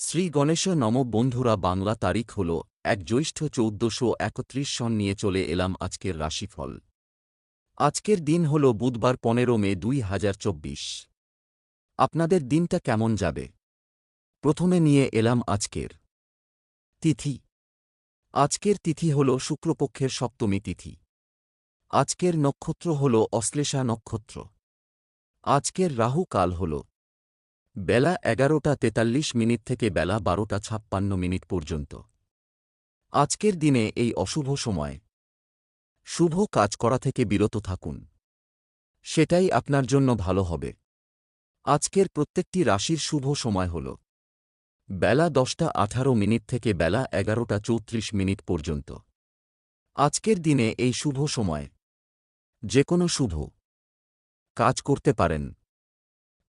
শ্রী গণেশ নম বন্ধুরা, বাংলা তারিখ হল ১ জ্যৈষ্ঠ ১৪৩১ সন নিয়ে চলে এলাম আজকের রাশিফল। আজকের দিন হল বুধবার ১৫ মে ২০২৪। আপনাদের দিনটা কেমন যাবে? প্রথমে নিয়ে এলাম আজকের তিথি। আজকের তিথি হল শুক্লপক্ষের সপ্তমী তিথি। আজকের নক্ষত্র হল অশ্লেষা নক্ষত্র। আজকের রাহু কাল হল বেলা ১১টা ৪৩ থেকে বেলা ১২টা ৫৬ পর্যন্ত। আজকের দিনে এই অশুভ সময় শুভ কাজ করা থেকে বিরত থাকুন, সেটাই আপনার জন্য ভালো হবে। আজকের প্রত্যেকটি রাশির শুভ সময় হল বেলা ১০টা ১৮ থেকে বেলা ১১টা ৩৪ পর্যন্ত। আজকের দিনে এই শুভ সময় যে কোনো শুভ কাজ করতে পারেন।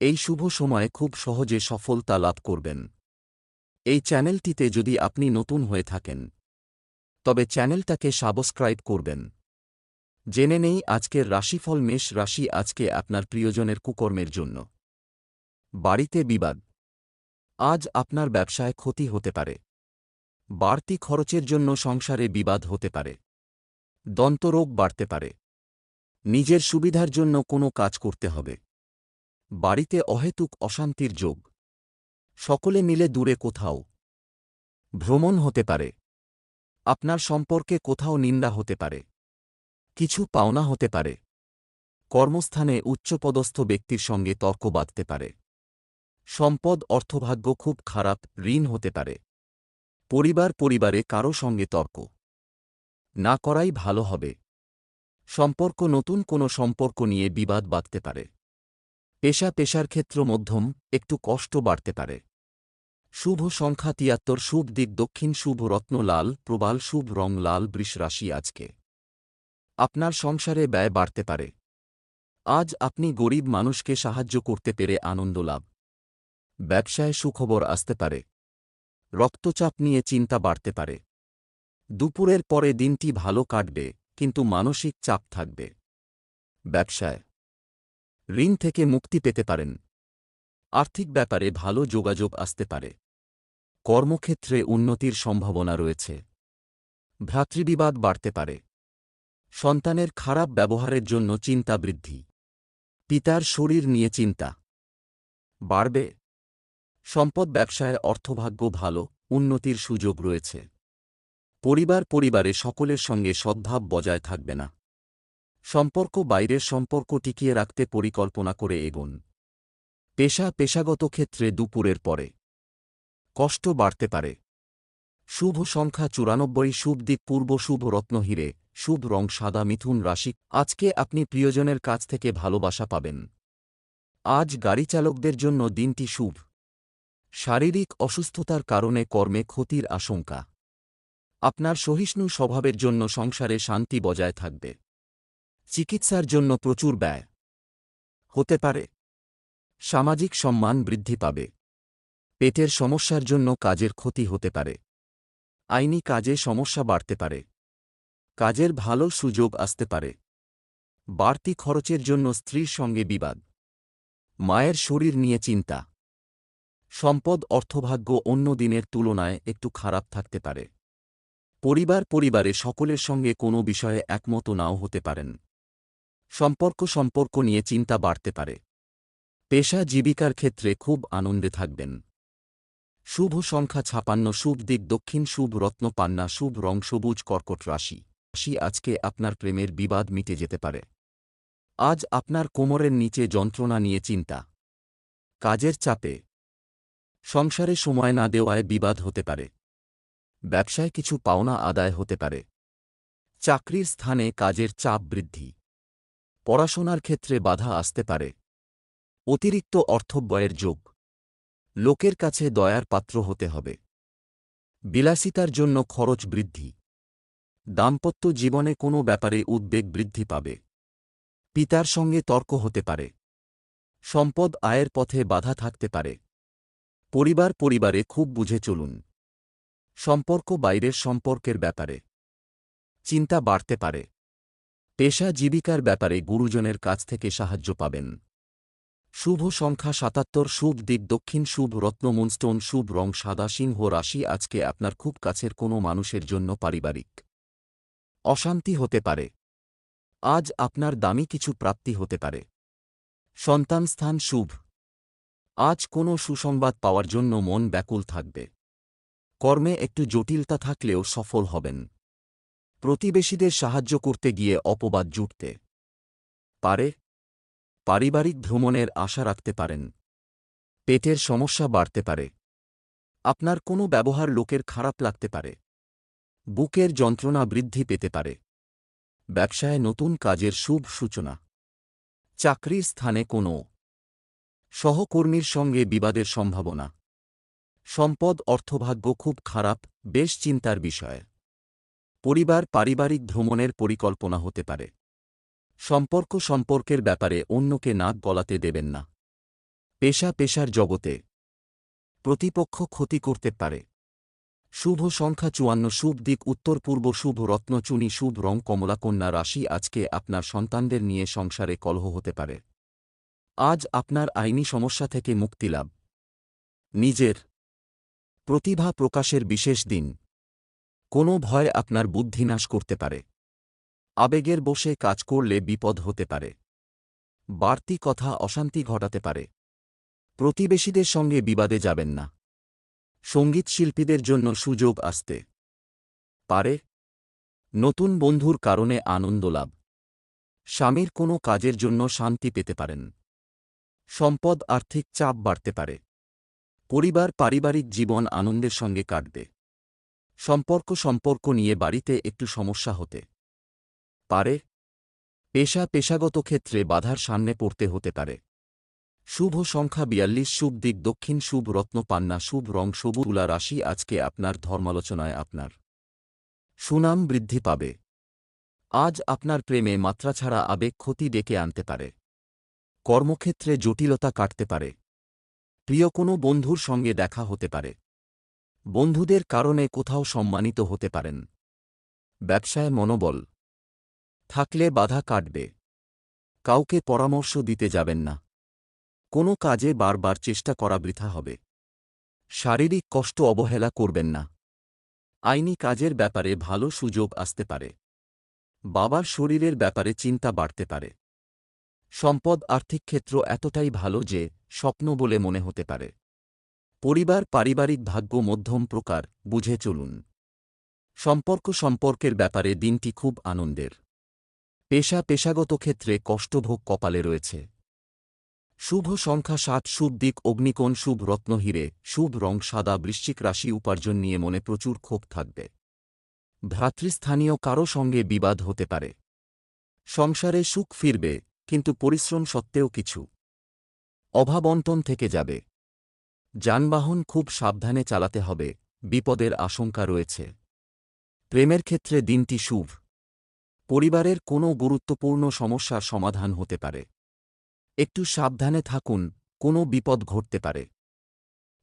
এই শুভ সময়ে খুব সহজে সফলতা লাভ করবেন। এই চ্যানেলটিতে যদি আপনি নতুন হয়ে থাকেন তবে চ্যানেলটাকে সাবস্ক্রাইব করবেন। জেনে নেই আজকের রাশিফল। মেষ রাশি, আজকে আপনার প্রিয়জনের কুকর্মের জন্য বাড়িতে বিবাদ। আজ আপনার ব্যবসায় ক্ষতি হতে পারে। বাড়তি খরচের জন্য সংসারে বিবাদ হতে পারে। দন্তরোগ বাড়তে পারে। নিজের সুবিধার জন্য কোনো কাজ করতে হবে। বাড়িতে অহেতুক অশান্তির যোগ। সকলে মিলে দূরে কোথাও ভ্রমণ হতে পারে। আপনার সম্পর্কে কোথাও নিন্দা হতে পারে। কিছু পাওনা হতে পারে। কর্মস্থানে উচ্চপদস্থ ব্যক্তির সঙ্গে তর্ক বাঁধতে পারে। সম্পদ অর্থভাগ্য খুব খারাপ, ঋণ হতে পারে। পরিবারে কারো সঙ্গে তর্ক না করাই ভালো হবে। সম্পর্ক, নতুন কোনো সম্পর্ক নিয়ে বিবাদ বাঁধতে পারে। পেশার ক্ষেত্র মধ্যম, একটু কষ্ট বাড়তে পারে। শুভ সংখ্যা ৭৩, শুভ দিক দক্ষিণ, শুভ রত্ন লাল প্রবাল, শুভ রং লাল। বৃষ রাশি, আজকে আপনার সংসারে ব্যয় বাড়তে পারে। আজ আপনি গরিব মানুষকে সাহায্য করতে পেরে আনন্দ লাভ। ব্যবসায় সুখবর আসতে পারে। রক্তচাপ নিয়ে চিন্তা বাড়তে পারে। দুপুরের পরে দিনটি ভালো কাটবে, কিন্তু মানসিক চাপ থাকবে। ব্যবসায় ঋণ থেকে মুক্তি পেতে পারেন। আর্থিক ব্যাপারে ভালো যোগাযোগ আসতে পারে। কর্মক্ষেত্রে উন্নতির সম্ভাবনা রয়েছে। ভ্রাতৃবিবাদ বাড়তে পারে। সন্তানের খারাপ ব্যবহারের জন্য চিন্তা বৃদ্ধি। পিতার শরীর নিয়ে চিন্তা বাড়বে। সম্পদ, ব্যবসায় অর্থভাগ্য ভালো, উন্নতির সুযোগ রয়েছে। পরিবারে সকলের সঙ্গে সদ্ভাব বজায় থাকবে না। সম্পর্ক, বাইরের সম্পর্ক টিকিয়ে রাখতে পরিকল্পনা করে এগোন। পেশাগত ক্ষেত্রে দুপুরের পরে কষ্ট বাড়তে পারে। শুভ সংখ্যা ৯৪, শুভ দিক পূর্ব, শুভ রত্ন হীরে, শুভ রং সাদা। মিথুন রাশি, আজকে আপনি প্রিয়জনের কাছ থেকে ভালোবাসা পাবেন। আজ গাড়ি চালকদের জন্য দিনটি শুভ। শারীরিক অসুস্থতার কারণে কর্মে ক্ষতির আশঙ্কা। আপনার সহিষ্ণু স্বভাবের জন্য সংসারে শান্তি বজায় থাকবে। চিকিৎসার জন্য প্রচুর ব্যয় হতে পারে। সামাজিক সম্মান বৃদ্ধি পাবে। পেটের সমস্যার জন্য কাজের ক্ষতি হতে পারে। আইনি কাজে সমস্যা বাড়তে পারে। কাজের ভালো সুযোগ আসতে পারে। বাড়তি খরচের জন্য স্ত্রীর সঙ্গে বিবাদ। মায়ের শরীর নিয়ে চিন্তা। সম্পদ অর্থভাগ্য অন্য দিনের তুলনায় একটু খারাপ থাকতে পারে। পরিবারে সকলের সঙ্গে কোনো বিষয়ে একমত নাও হতে পারেন। সম্পর্ক নিয়ে চিন্তা বাড়তে পারে। পেশা জীবিকার ক্ষেত্রে খুব আনন্দে থাকবেন। শুভ সংখ্যা ৫৬, শুভ দিক দক্ষিণ, শুভ রত্ন পান্না, শুভ রং সবুজ। কর্কট রাশি, আজকে আপনার প্রেমের বিবাদ মিটে যেতে পারে। আজ আপনার কোমরের নিচে যন্ত্রণা নিয়ে চিন্তা। কাজের চাপে সংসারে সময় না দেওয়ায় বিবাদ হতে পারে। ব্যবসায় কিছু পাওনা আদায় হতে পারে। চাকরির স্থানে কাজের চাপ বৃদ্ধি। পড়াশোনার ক্ষেত্রে বাধা আসতে পারে। অতিরিক্ত অর্থব্যয়ের যোগ। লোকের কাছে দয়ার পাত্র হতে হবে। বিলাসিতার জন্য খরচ বৃদ্ধি। দাম্পত্য জীবনে কোনো ব্যাপারে উদ্বেগ বৃদ্ধি পাবে। পিতার সঙ্গে তর্ক হতে পারে। সম্পদ আয়ের পথে বাধা থাকতে পারে। পরিবারে খুব বুঝে চলুন। সম্পর্ক, বাইরের সম্পর্কের ব্যাপারে চিন্তা বাড়তে পারে। পেশা জীবিকার ব্যাপারে গুরুজনের কাছ থেকে সাহায্য পাবেন। শুভ সংখ্যা ৭৭, শুভ দিক দক্ষিণ, শুভ রত্ন মুনস্টোন, শুভ রং সাদা। সিংহ রাশি, আজকে আপনার খুব কাছের কোনো মানুষের জন্য পারিবারিক অশান্তি হতে পারে। আজ আপনার দামি কিছু প্রাপ্তি হতে পারে। সন্তান স্থান শুভ। আজ কোনো সুসংবাদ পাওয়ার জন্য মন ব্যাকুল থাকবে। কর্মে একটু জটিলতা থাকলেও সফল হবেন। প্রতিবেশীদের সাহায্য করতে গিয়ে অপবাদ জুটতে পারে। পারিবারিক ভ্রমণের আশা রাখতে পারেন। পেটের সমস্যা বাড়তে পারে। আপনার কোনো ব্যবহার লোকের খারাপ লাগতে পারে। বুকের যন্ত্রণা বৃদ্ধি পেতে পারে। ব্যবসায় নতুন কাজের শুভ সূচনা। চাকরির স্থানে কোনো সহকর্মীর সঙ্গে বিবাদের সম্ভাবনা। সম্পদ অর্থভাগ্য খুব খারাপ, বেশ চিন্তার বিষয়। পরিবার পারিবারিক ভ্রমণের পরিকল্পনা হতে পারে। সম্পর্কের ব্যাপারে অন্যকে নাক গলাতে দেবেন না। পেশার জগতে প্রতিপক্ষ ক্ষতি করতে পারে। শুভ সংখ্যা ৫৪, শুভ দিক উত্তর পূর্ব, শুভ রত্ন চুনি, শুভ রং কমলা। কন্যা রাশি, আজকে আপনার সন্তানদের নিয়ে সংসারে কলহ হতে পারে। আজ আপনার আইনি সমস্যা থেকে মুক্তিলাভ। নিজের প্রতিভা প্রকাশের বিশেষ দিন। কোনো ভয় আপনার বুদ্ধিনাশ করতে পারে। আবেগের বশে কাজ করলে বিপদ হতে পারে। বাড়তি কথা অশান্তি ঘটাতে পারে। প্রতিবেশীদের সঙ্গে বিবাদে যাবেন না। সঙ্গীত শিল্পীদের জন্য সুযোগ আসতে পারে। নতুন বন্ধুর কারণে আনন্দ লাভ। স্বামীর কোনো কাজের জন্য শান্তি পেতে পারেন। সম্পদ আর্থিক চাপ বাড়তে পারে। পরিবার পারিবারিক জীবন আনন্দের সঙ্গে কাটবে। সম্পর্ক নিয়ে বাড়িতে একটু সমস্যা হতে পারে। পেশাগত ক্ষেত্রে বাধার সামনে পড়তে হতে পারে। শুভ সংখ্যা ৪২, শুভ দিক দক্ষিণ, শুভ রত্ন পান্না, শুভ রং সবুজ। তুলা রাশি, আজকে আপনার ধর্মালোচনায় আপনার সুনাম বৃদ্ধি পাবে। আজ আপনার প্রেমে মাত্রা ছাড়া আবেগ ক্ষতি ডেকে আনতে পারে। কর্মক্ষেত্রে জটিলতা কাটতে পারে। প্রিয় কোনো বন্ধুর সঙ্গে দেখা হতে পারে। বন্ধুদের কারণে কোথাও সম্মানিত হতে পারেন। ব্যবসায় মনোবল থাকলে বাধা কাটবে। কাউকে পরামর্শ দিতে যাবেন না। কোনো কাজে বারবার চেষ্টা করা বৃথা হবে। শারীরিক কষ্ট অবহেলা করবেন না। আইনি কাজের ব্যাপারে ভালো সুযোগ আসতে পারে। বাবার শরীরের ব্যাপারে চিন্তা বাড়তে পারে। সম্পদ আর্থিক ক্ষেত্র এতটাই ভালো যে স্বপ্ন বলে মনে হতে পারে। পরিবার পারিবারিক ভাগ্য মধ্যম প্রকার, বুঝে চলুন। সম্পর্কের ব্যাপারে দিনটি খুব আনন্দের। পেশাগত ক্ষেত্রে কষ্টভোগ কপালে রয়েছে। শুভ সংখ্যা ৭, শুভ দিক অগ্নিকোণ, শুভ রত্ন হিরে, শুভ রং সাদা। বৃশ্চিক রাশি, উপার্জন নিয়ে মনে প্রচুর ক্ষোভ থাকবে। ভ্রাতৃস্থানীয় কারো সঙ্গে বিবাদ হতে পারে। সংসারে সুখ ফিরবে, কিন্তু পরিশ্রম সত্ত্বেও কিছু অভাবন্টন থেকে যাবে। যানবাহন খুব সাবধানে চালাতে হবে, বিপদের আশঙ্কা রয়েছে। প্রেমের ক্ষেত্রে দিনটি শুভ। পরিবারের কোনো গুরুত্বপূর্ণ সমস্যার সমাধান হতে পারে। একটু সাবধানে থাকুন, কোনো বিপদ ঘটতে পারে।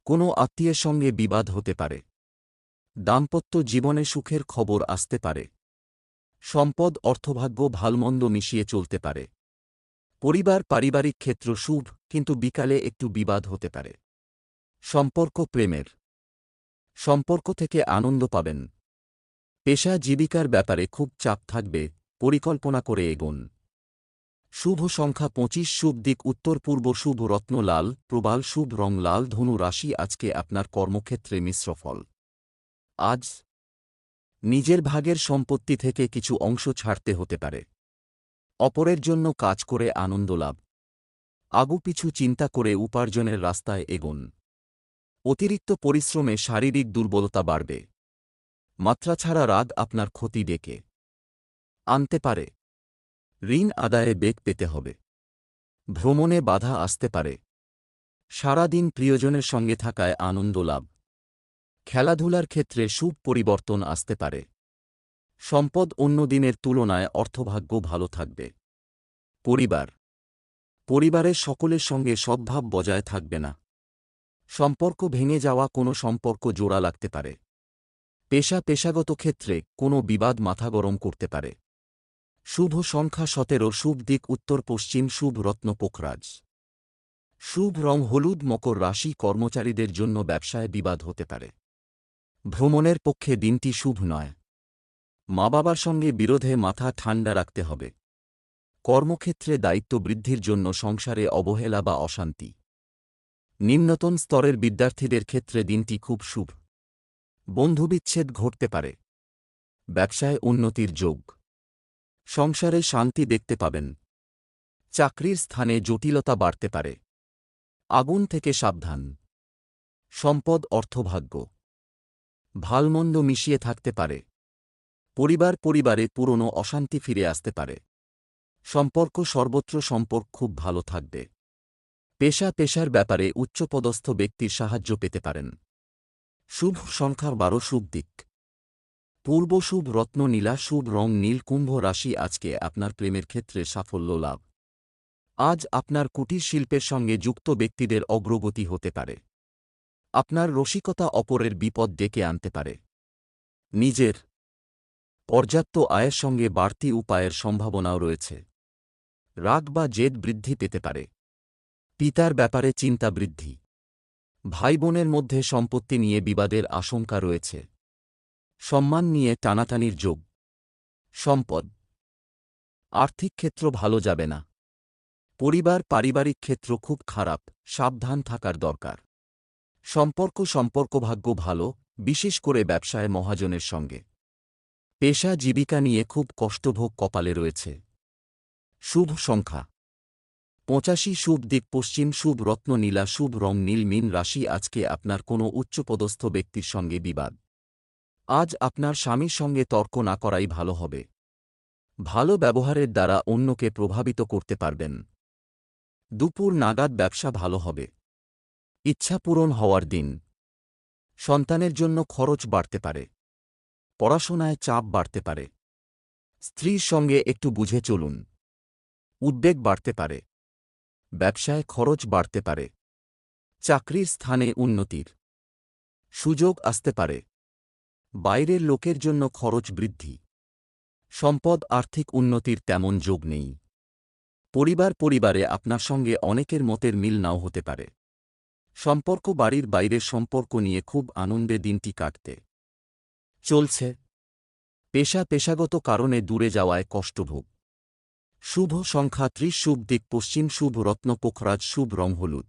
কোনো আত্মীয়ের সঙ্গে বিবাদ হতে পারে। দাম্পত্য জীবনে সুখের খবর আসতে পারে। সম্পদ অর্থভাগ্য ভালমন্দ মিশিয়ে চলতে পারে। পরিবার পারিবারিক ক্ষেত্র শুভ, কিন্তু বিকালে একটু বিবাদ হতে পারে। প্রেমের সম্পর্ক থেকে আনন্দ পাবেন। জীবিকার ব্যাপারে খুব চাপ থাকবে, পরিকল্পনা করে এগোন। শুভ সংখ্যা ২৫, শুভ দিক উত্তর পূর্ব, শুভ রত্ন লাল প্রবাল, শুভ রং লাল। ধনু রাশি, আজকে আপনার কর্মক্ষেত্রে মিশ্র ফল। আজ নিজের ভাগের সম্পত্তি থেকে কিছু অংশ ছাড়তে হতে পারে। অপরের জন্য কাজ করে আনন্দ লাভ। আগুপিছু চিন্তা করে উপার্জনের রাস্তায় এগোন। অতিরিক্ত পরিশ্রমে শারীরিক দুর্বলতা বাড়বে। মাত্রা ছাড়া রাগ আপনার ক্ষতি ডেকে আনতে পারে। ঋণ আদায়ে বেগ পেতে হবে। ভ্রমণে বাধা আসতে পারে। সারাদিন প্রিয়জনের সঙ্গে থাকায় আনন্দ লাভ। খেলাধুলার ক্ষেত্রে শুভ পরিবর্তন আসতে পারে। সম্পদ অন্য দিনের তুলনায় অর্থভাগ্য ভালো থাকবে। পরিবারের সকলের সঙ্গে সদ্ভাব বজায় থাকবে না। সম্পর্ক ভেঙে যাওয়া কোনো সম্পর্ক জোড়া লাগতে পারে। পেশাগত ক্ষেত্রে কোনো বিবাদ মাথা গরম করতে পারে। শুভ সংখ্যা ১৭, শুভ দিক উত্তর পশ্চিম, শুভ রত্ন পোখরাজ। শুভ রং হলুদ। মকর রাশি কর্মচারীদের জন্য ব্যবসায় বিবাদ হতে পারে। ভ্রমণের পক্ষে দিনটি শুভ নয়। মা বাবার সঙ্গে বিরোধে মাথা ঠান্ডা রাখতে হবে। কর্মক্ষেত্রে দায়িত্ব বৃদ্ধির জন্য সংসারে অবহেলা বা অশান্তি। নিম্নতন স্তরের বিদ্যার্থীদের ক্ষেত্রে দিনটি খুব শুভ। বন্ধুবিচ্ছেদ ঘটতে পারে। ব্যবসায় উন্নতির যোগ। সংসারে শান্তি দেখতে পাবেন। চাকরির স্থানে জটিলতা বাড়তে পারে। আগুন থেকে সাবধান। সম্পদ অর্থভাগ্য। ভালমন্দ মিশিয়ে থাকতে পারে। পরিবারে পুরনো অশান্তি ফিরে আসতে পারে। সম্পর্ক সর্বত্র সম্পর্ক খুব ভালো থাকবে। পেশার ব্যাপারে উচ্চপদস্থ ব্যক্তির সাহায্য পেতে পারেন। শুভ সংখ্যা 12। শুভ দিক পূর্ব। শুভ রত্ন নীলা। শুভ রং নীল। কুম্ভ রাশি আজকে আপনার প্রেমের ক্ষেত্রে সাফল্য লাভ। আজ আপনার কুটির শিল্পের সঙ্গে যুক্ত ব্যক্তিদের অগ্রগতি হতে পারে। আপনার রসিকতা অপরের বিপদ ডেকে আনতে পারে। নিজের পর্যাপ্ত আয়ের সঙ্গে বাড়তি উপায়ের সম্ভাবনাও রয়েছে। রাগ বা জেদ বৃদ্ধি পেতে পারে। পিতার ব্যাপারে চিন্তা বৃদ্ধি। ভাই বোনের মধ্যে সম্পত্তি নিয়ে বিবাদের আশঙ্কা রয়েছে। সম্মান নিয়ে টানাটানির যোগ। সম্পদ। আর্থিক ক্ষেত্র ভালো যাবে না। পারিবারিক ক্ষেত্র খুব খারাপ, সাবধান থাকার দরকার। সম্পর্ক ভাগ্য ভালো, বিশেষ করে ব্যবসায় মহাজনের সঙ্গে। পেশা জীবিকা নিয়ে খুব কষ্টভোগ কপালে রয়েছে। শুভ সংখ্যা 85। শুভ দিক পশ্চিম। শুভ রত্ন নীলা। শুভ রং নীল। মীন রাশি আজকে আপনার কোনো উচ্চপদস্থ ব্যক্তির সঙ্গে বিবাদ। আজ আপনার স্বামীর সঙ্গে তর্ক না করাই ভালো হবে। ভালো ব্যবহারের দ্বারা অন্যকে প্রভাবিত করতে পারবেন। দুপুর নাগাদ ব্যবসা ভালো হবে। ইচ্ছা পূরণ হওয়ার দিন। সন্তানের জন্য খরচ বাড়তে পারে। পড়াশোনায় চাপ বাড়তে পারে। স্ত্রীর সঙ্গে একটু বুঝে চলুন। উদ্বেগ বাড়তে পারে। ব্যবসায় খরচ বাড়তে পারে। চাকরির স্থানে উন্নতির সুযোগ আসতে পারে। বাইরের লোকের জন্য খরচ বৃদ্ধি। সম্পদ আর্থিক উন্নতির তেমন যোগ নেই। পরিবারে আপনার সঙ্গে অনেকের মতের মিল নাও হতে পারে। সম্পর্ক বাড়ির বাইরের সম্পর্ক নিয়ে খুব আনন্দে দিনটি কাটতে চলছে। পেশাগত কারণে দূরে যাওয়ায় কষ্টভোগ। শুভ সংখ্যা 30। শুভ দিক পশ্চিম। শুভ রত্ন পোখরাজ। শুভ রং হলুদ।